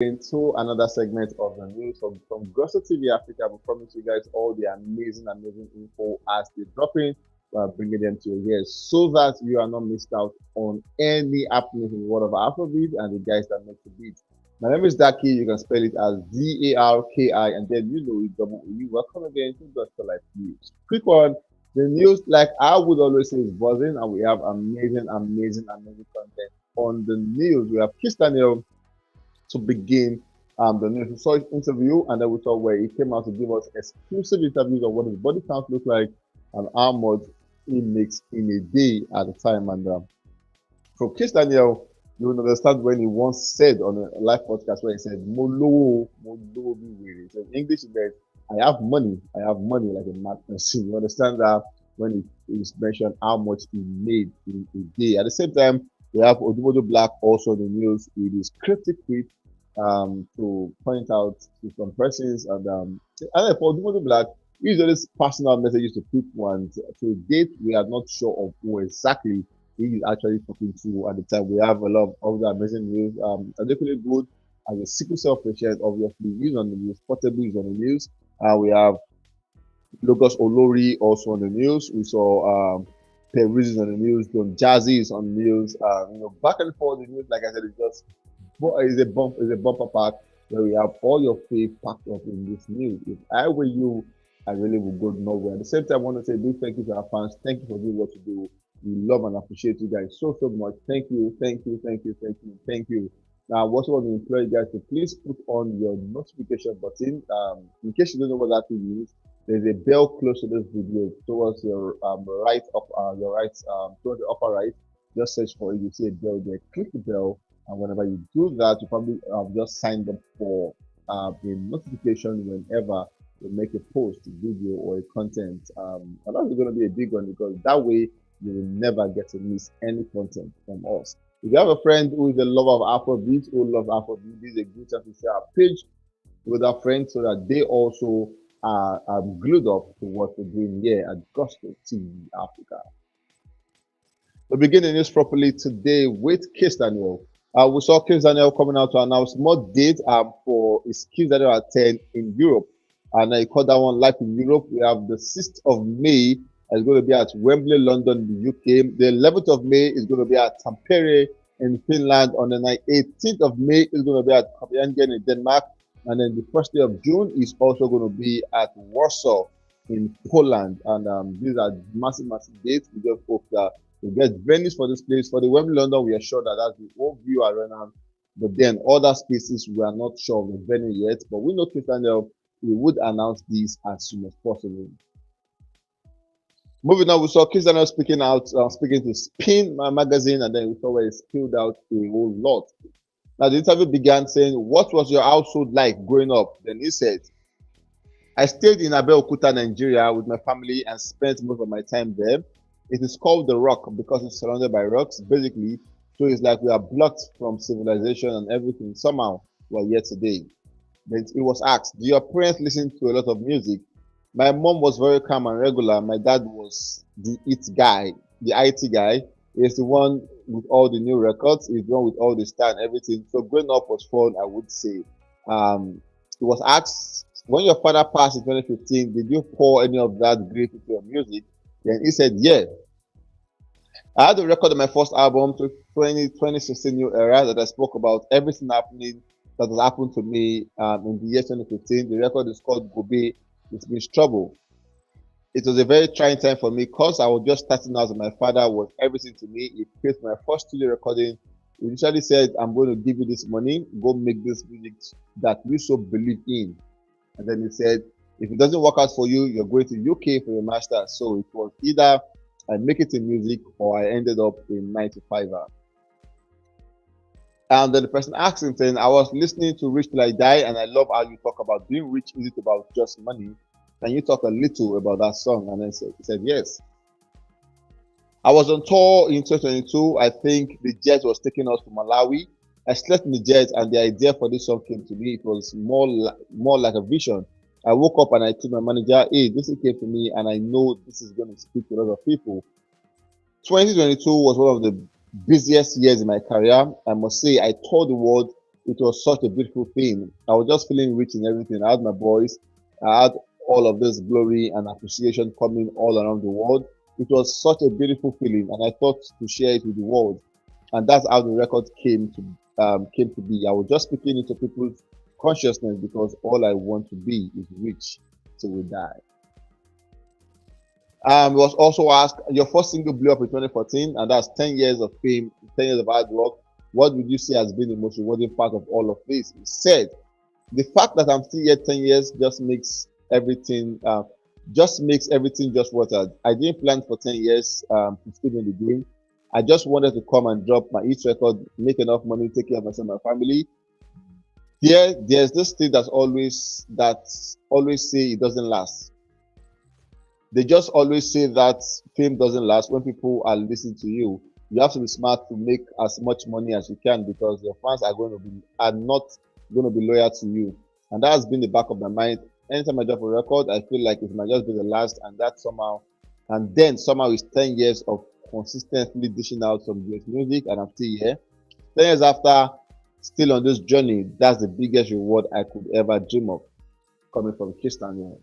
into another segment of the news from Gossip TV Africa. We promise you guys all the amazing info as they drop in. We're bringing them to your ears so that you are not missed out on any happenings in the world of Afrobeat and the guys that make the beat. My name is Daki. You can spell it as Darki, and then you know it double E. Welcome again to Gospel Life News. Quick one. The news, like I would always say, is buzzing, and we have amazing content on the news. We have Kizz to begin the news. We saw his interview, and then we saw where he came out to give us exclusive interviews of what his body count looks like and how much he makes in a day at a time. And from Kizz you will understand when he once said on a live podcast where he said, Molo, be weary. So in English, he said, I have money like a mad person. You understand that when he mentioned how much he made in a day. At the same time, we have OdumoduBlvck also in the news with his cryptic tweet to point out to some persons. And for OdumoduBlvck, he usually personal messages to people. And to date, we are not sure of who exactly he is actually talking to at the time. We have a lot of other amazing news. Adekunle good as a sickle cell patient, obviously, he's on the news. Portable is on the news. We have Lagos Olori also on the news. We saw Perez is on the news. Don Jazzy is on the news. Back and forth the news, like I said, it's just is a bumper pack where we have all your faith packed up in this news. If I were you, I really would go nowhere. At the same time, I want to say big thank you to our fans. Thank you for doing what you do. We love and appreciate you guys so much. Thank you. Now, I also want to implore you guys to please put on your notification button. In case you don't know what that thing is, there's a bell close to this video towards your right up your right towards the upper right. Just search for it. You see a bell there. Click the bell, and whenever you do that, you probably just signed up for a notification whenever we make a post, a video, or a content. And that's going to be a big one because that way you will never get to miss any content from us. If you have a friend who is a lover of Afrobeat, who loves Afrobeat, this is a good time to share our page with our friends so that they also are glued up to what we're doing here at Gospel TV Africa. We begin the news properly today with Kizz Daniel. We saw Kizz Daniel coming out to announce more dates for his Kizz Daniel at 10 in Europe. And I call that one live in Europe. We have the 6th of May is going to be at Wembley, London, the UK. The 11th of May is going to be at Tampere in Finland. On the 18th of May is going to be at Copenhagen in Denmark. And then the first day of June is also going to be at Warsaw in Poland. And these are massive dates. We just hope that we get venues for this place. For the Wembley, London, we are sure that that's the whole view arena. But then other spaces, we are not sure of the venue yet. But we know Kizz Daniel, we would announce these as soon as possible. Moving on, we saw Kizz Daniel speaking to Spin magazine, and then we saw where he spilled out a whole lot. Now, the interview began saying, "What was your household like growing up?" Then he said, "I stayed in Abeokuta, Nigeria with my family and spent most of my time there. It is called the Rock because it's surrounded by rocks, basically. So it's like we are blocked from civilization and everything. Somehow, we're here today." Then he was asked, "Do your parents listen to a lot of music?" My mom was very calm and regular. My dad was the IT guy. He's the one with all the new records. He's the one with all the style and everything. So growing up was fun, I would say. He was asked, when your father passed in 2015, did you pour any of that grief into your music? Then he said, yeah. I had a record of my first album to 2016 New Era that I spoke about everything happening that has happened to me in the year 2015. The record is called Gobe. It means trouble. It was a very trying time for me because I was just starting out and my father was everything to me. He paid for my first studio recording. He initially said, I'm going to give you this money, go make this music that you so believe in. And then he said, if it doesn't work out for you, you're going to UK for your master's. So it was either I make it in music or I ended up in 9 to 5. And then the person asked him, saying, I was listening to Rich Till I Die, and I love how you talk about being rich. Is it about just money? Can you talk a little about that song? And then he said, yes. I was on tour in 2022. I think the jet was taking us to Malawi. I slept in the jet, and the idea for this song came to me. It was more like a vision. I woke up and I told my manager, hey, this came to me, and I know this is going to speak to a lot of people. 2022 was one of the busiest years in my career. I must say, I toured the world it was such a beautiful thing. I was just feeling rich in everything. I had my boys, I had all of this glory and appreciation coming all around the world. It was such a beautiful feeling, and I thought to share it with the world. And that's how the record came to be. I was just speaking into people's consciousness because all I want to be is rich till we die. Was also asked, your first single blew up in 2014, and that's 10 years of fame, 10 years of hard work. What would you say has been the most rewarding part of all of this? He said, the fact that I'm still here 10 years just makes everything just worth it. I didn't plan for 10 years to stay in the game. I just wanted to come and drop my each record, make enough money, take care of myself and my family. There's this thing that always say it doesn't last. They just always say that fame doesn't last. When people are listening to you, you have to be smart to make as much money as you can, because your fans are not going to be loyal to you. And that has been the back of my mind. Anytime I drop a record, I feel like it might just be the last, and then somehow it's 10 years of consistently dishing out some great music, and I'm still here. 10 years after, still on this journey, that's the biggest reward I could ever dream of, coming from Kizz.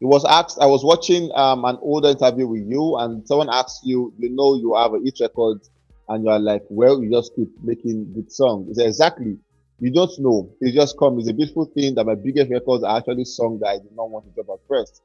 He was asked, I was watching an older interview with you, and someone asked you, you have a hit record, and you are like, well, you just keep making good songs. He said, exactly. You don't know. It just comes. It's a beautiful thing that my biggest records are actually songs that I did not want to drop at first.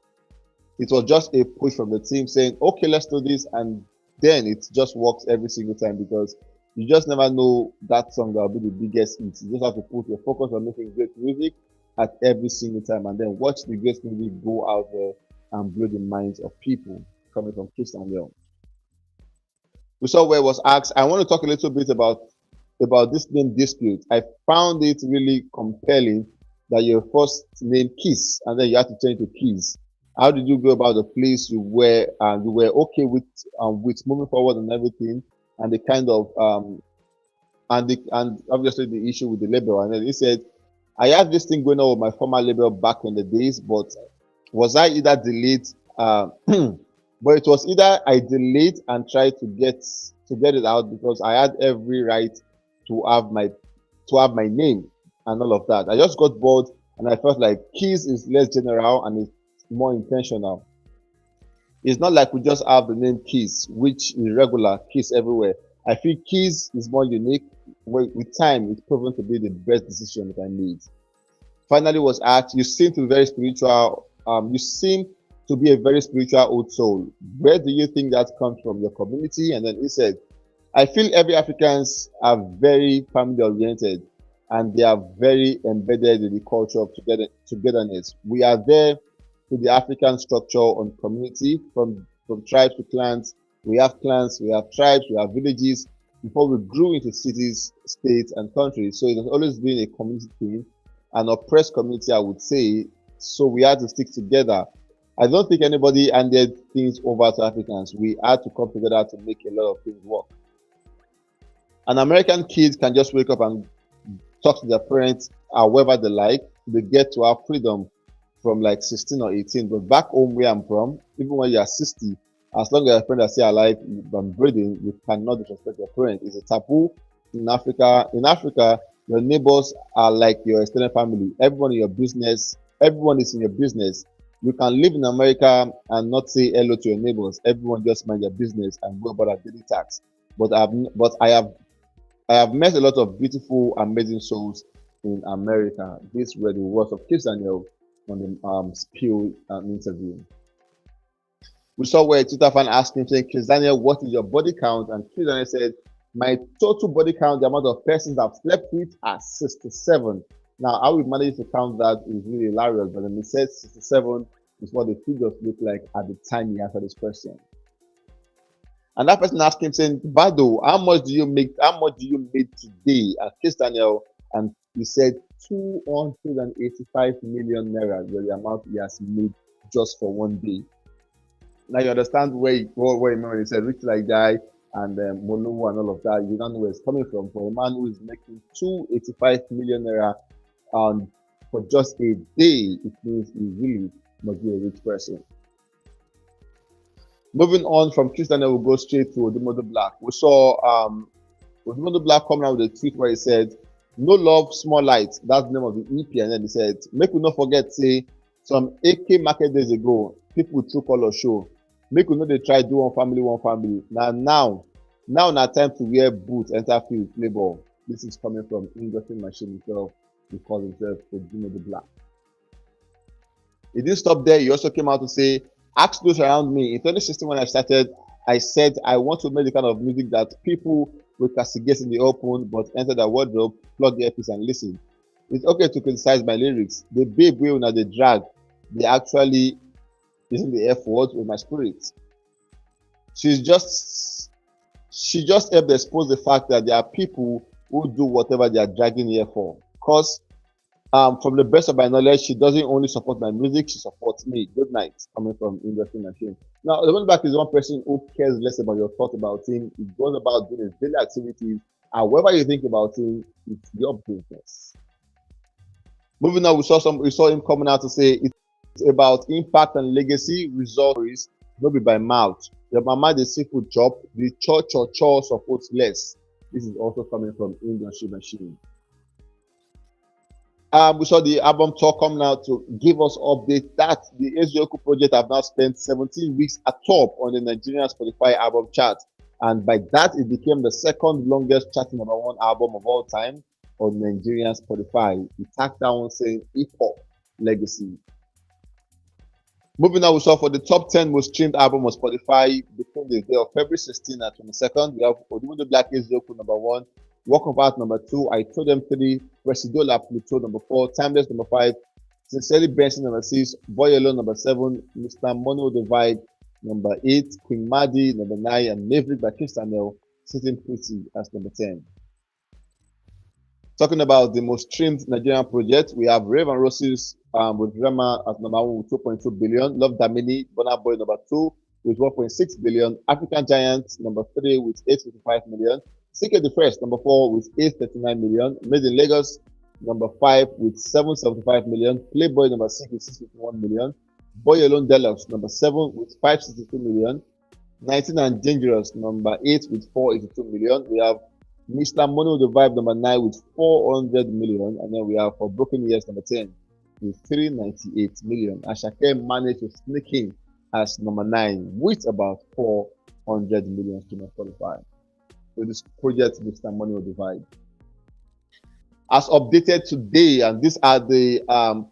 It was just a push from the team saying, okay, let's do this. And then it just works every single time, because you just never know that song that will be the biggest hit. You just have to put your focus on making great music at every single time, and then watch the great music go out there and blow the minds of people, coming from Kizz. We saw where it was asked, I want to talk a little bit about this name dispute. I found it really compelling that your first name Kizz, and then you had to change to Kizz. How did you go about the place you were, and you were okay with moving forward and everything, and the kind of and obviously the issue with the label? And then he said, I had this thing going on with my former label back in the days, but was I either delayed? But it was either I delayed and tried to get it out, because I had every right to have my name and all of that. I just got bored, and I felt like Kizz is less general and it's more intentional. It's not like we just have the name Kizz, which is regular, Kizz everywhere. I feel Kizz is more unique. With time, it's proven to be the best decision that I made. Finally was asked, you seem to be very spiritual. You seem to be a very spiritual old soul. Where do you think that comes from? Your community? And then he said, I feel every Africans are very family oriented, and they are very embedded in the culture of togetherness. We are there to the African structure on community, from tribes to clans. We have tribes, we have villages, before we grew into cities, states, and countries. So it has always been a community thing, an oppressed community, I would say. So we had to stick together. I don't think anybody handed things over to Africans. We had to come together to make a lot of things work. An American kid can just wake up and talk to their parents however they like. They get to have freedom from like 16 or 18. But back home where I'm from, even when you are 60, as long as your parents are still alive and breathing, you cannot disrespect your parents. It's a taboo in Africa. In Africa, your neighbors are like your extended family. Everyone in your business, everyone is in your business. You can live in America and not say hello to your neighbors. Everyone just mind their business and go about their daily tasks. But I have met a lot of beautiful, amazing souls in America. These were the words of Kizz on the Spill interview. We saw where a Twitter fan asked him, saying, Kizz, what is your body count? And Kizz said, my total body count, the amount of persons I've slept with, are 67. Now, how we managed to count that is really hilarious, but then he said 67 is what the figures look like at the time he answered this question. And that person asked him, saying, Bado, how much do you make today at Kizz? And he said 285 million naira was the amount he has made just for one day. Now you understand where he meant when he said rich like guy and Molowo and all of that. You don't know where it's coming from. For a man who is making 285 million naira for just a day, it means he really must be a rich person. Moving on from Kizz, we'll go straight to OdumoduBlvck. We saw OdumoduBlvck coming out with a tweet where he said, No Love, Small Light. That's the name of the EP. And then they said, make we not forget, say, some AK market days ago, people through color show. Make we know they try do one family, one family. Now time to wear boots, enter field, play ball. This is coming from industry machine himself. He calls himself OdumoduBlvck. He didn't stop there. He also came out to say, ask those around me. In 2016, when I started, I said I want to make the kind of music that people will castigate in the open, but enter the wardrobe, plug the earpiece, and listen. It's okay to criticize my lyrics. The babe will not the drag. They actually using the F word with my spirit. She's just she just helped expose the fact that there are people who do whatever they are dragging here for. Because from the best of my knowledge, she doesn't only support my music, she supports me. Good night, coming from Industry Machine. Now, OdumoduBlvck is one person who cares less about your thoughts about him. He goes about doing his daily activities. However you think about him, it's your business. Moving on, we saw him coming out to say it's about impact and legacy, results, not be by mouth. Your mama the seafood chop, the church or chore supports less. This is also coming from Industry Machine. We saw the album tour coming out to give us update that the Ezioku project have now spent 17 weeks atop on the Nigerian Spotify album chart, and by that it became the second longest charting #1 album of all time on Nigerian Spotify. He tacked down saying hip hop legacy. Moving on, we saw for the top 10 most streamed album on Spotify between the day of February 16 and 22nd. We have OdumoduBlvck Ezioku #1, Walk of Art #2, I Told Them 3, Presidola Pluto #4, Timeless #5, Sincerely Benson #6, Boy Alone #7, Mr. Mono the Vibe #8, Queen Madi #9, and Maverick by Kistanel sitting pretty as #10. Talking about the most streamed Nigerian project, we have Rave and Roses with Rema at #1 with 2.2 billion, Love Damini, Burna Boy #2 with 1.6 billion, African Giants #3 with 855 million, CK the Fresh #4 with 839 million, Made in Lagos #5 with 775 million, Playboy #6 with 651 million, Boy Alone Deluxe #7 with 562 million, 19 and Dangerous #8 with 482 million. We have Mr. Mono the Vibe #9 with 400 million, and then we have For Broken Years #10 with 398 million. Ashake managed to sneak in as #9 with about 400 million to qualify. So this project, Mr. Mono the Vibe. As updated today, and these are the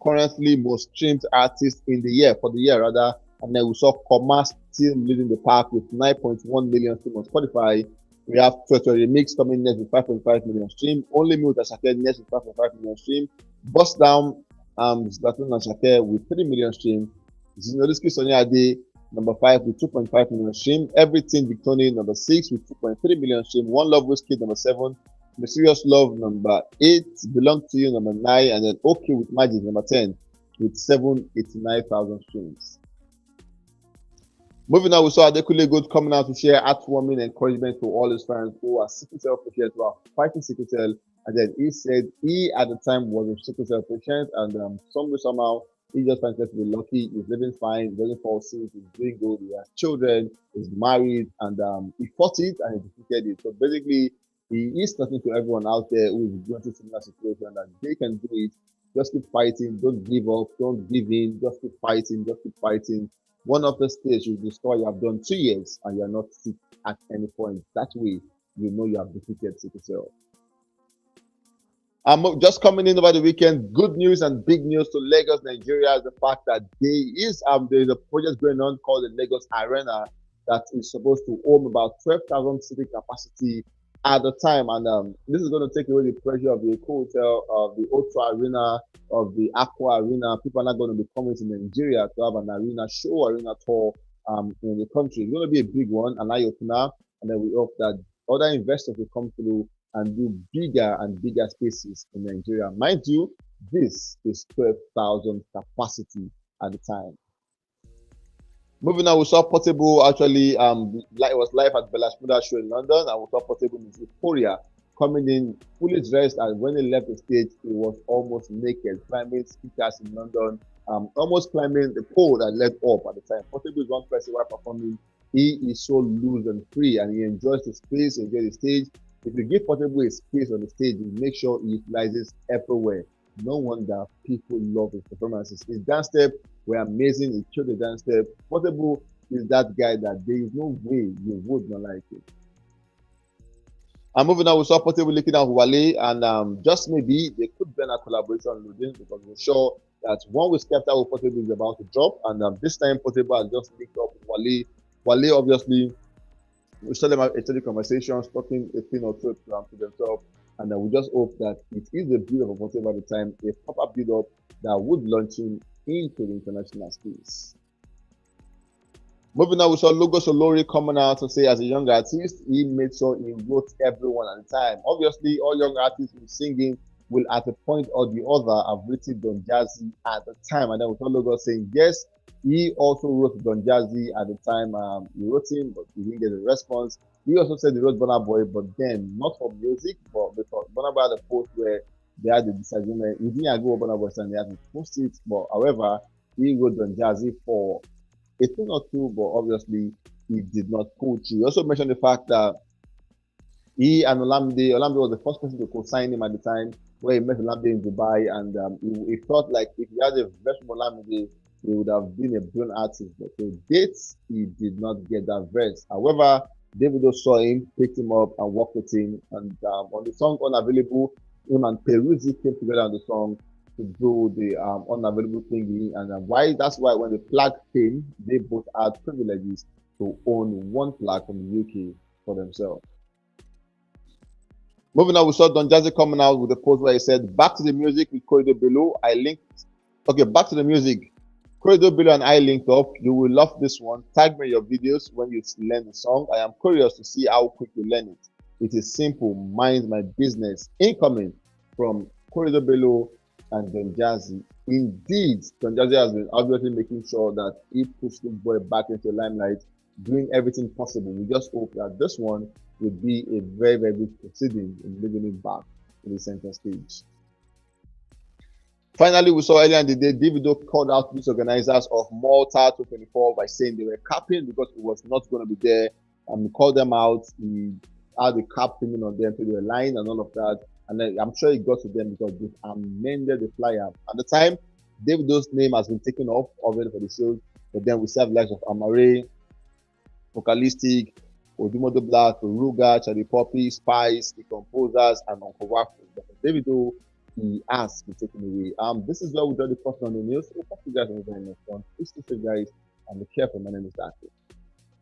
currently most streamed artists in the year, for the year rather, and then we saw Commas still leading the pack with 9.1 million streams on Spotify. We have Twitter Remix coming next with 5.5 million stream. Only Me with Ashake next with 5.5 million stream. Bust Down, Zlatan and Shake with 3 million stream. Zinoliski Sonia Ade, #5 with 2.5 million stream. Everything Victoria #6 with 2.3 million stream. One Love Whiskey #7. Mysterious Love #8. Belong to You #9. And then Okay with Magic #10 with 789,000 streams. Moving on, we saw Adekunle Good coming out to share heartwarming encouragement to all his fans who are sickle cell patients who are fighting sickle cell. And then he said he at the time was a sickle cell patient, and somehow he just finds to be lucky. He's living fine, he doesn't fall sick, he's doing good, he has children, he's married, and he fought it and he defeated it. So basically, he is talking to everyone out there who is going through similar situation that they can do it. Just keep fighting, don't give up, don't give in, just keep fighting, just keep fighting. One of the stages you discover you have done 2 years and you are not sick at any point. That way, you know you have defeated sickle cell. Just coming in over the weekend, good news and big news to Lagos, Nigeria is the fact that there is a project going on called the Lagos Arena that is supposed to hold about 12,000 seating capacity at the time, and this is going to take away the pressure of the hotel, of the O2 Arena, of the Aqua Arena. People are not going to be coming to Nigeria to have an arena show, arena tour in the country. It's going to be a big one, an eye-opener, and then we hope that other investors will come through and do bigger and bigger spaces in Nigeria. Mind you, this is 12,000 capacity at the time. Moving on, we saw Portable actually, it was live at Bella Shmurda show in London, and we saw Portable in Euphoria coming in fully dressed, and when he left the stage, he was almost naked, climbing speakers in London, almost climbing the pole that led up at the time. Portable is one person while performing. He is so loose and free, and he enjoys the space, he enjoys the stage. If you give Portable a space on the stage, you make sure he utilizes everywhere. No wonder people love his performances. His dance step were amazing. He killed the dance step. Portable is that guy that there is no way you would not like it. And moving on, we saw Portable looking at Wale, and just maybe they could plan a collaboration on Ludin because we're sure that one we stepped out with Portable is about to drop, and this time Portable has just linked up with Wale. Wale, obviously, we saw them have a conversations, talking a thing or two to themselves, and we just hope that it is a build of Portable at the time, a proper build up that would launch him into the international space. Moving on, we saw Logo Solori coming out to say, as a young artist, he made sure he wrote everyone at the time. Obviously, all young artists who singing will, at a point or the other, have written Don Jazzy at the time. And then we saw Logo saying, yes, he also wrote Don Jazzy at the time. He wrote him, but he didn't get a response. He also said he wrote Burna Boy, but then not for music, but because Burna Boy had a post where they had a disagreement. He didn't agree with Burna Boy, and they had to post it. But however, he wrote Don Jazzy for a thing or two, but obviously he did not pull through. He also mentioned the fact that he and Olamide was the first person to co-sign him at the time, where he met Olamide in Dubai, and he felt like if he had a version of Olamide, he would have been a brilliant artist. But to date, he did not get that verse. However, Davido saw him, picked him up, and worked with him. And on the song Unavailable, him and Peruzzi came together on the song to do the unavailable thingy, and that's why when the plaque came, they both had privileges to own one plaque from the UK for themselves. Moving on, we saw Don Jazzy coming out with a post where he said, "Back to the music with Corridor Below. I linked. Okay, back to the music. Corridor Below and I linked up. You will love this one. Tag me your videos when you learn the song. I am curious to see how quick you learn it. It is simple. Mind my business." Incoming from Corridor Below and Don Jazzy. Indeed, Don Jazzy has been obviously making sure that he pushed this boy back into the limelight, doing everything possible. We just hope that this one would be a very, very good proceeding in bringing him back to the center stage. Finally, we saw earlier in the day, Davido called out these organizers of Malta 224 by saying they were capping because it was not going to be there. He called them out. He had the cap payment on them to the line and all of that. And then I'm sure it got to them because they amended the flyer. At the time, Davido's name has been taken off already for the show, but then we serve likes of Amare, Vocalistic, OdumoduBlvck, Ruga, Charlie Poppy, Spice, the composers, and Uncle Waffle. But for Davido, he has been taken away. This is where we draw the first on the news. We'll talk to you guys on the very next one. Please stay safe, guys, and be careful. My name is Daki.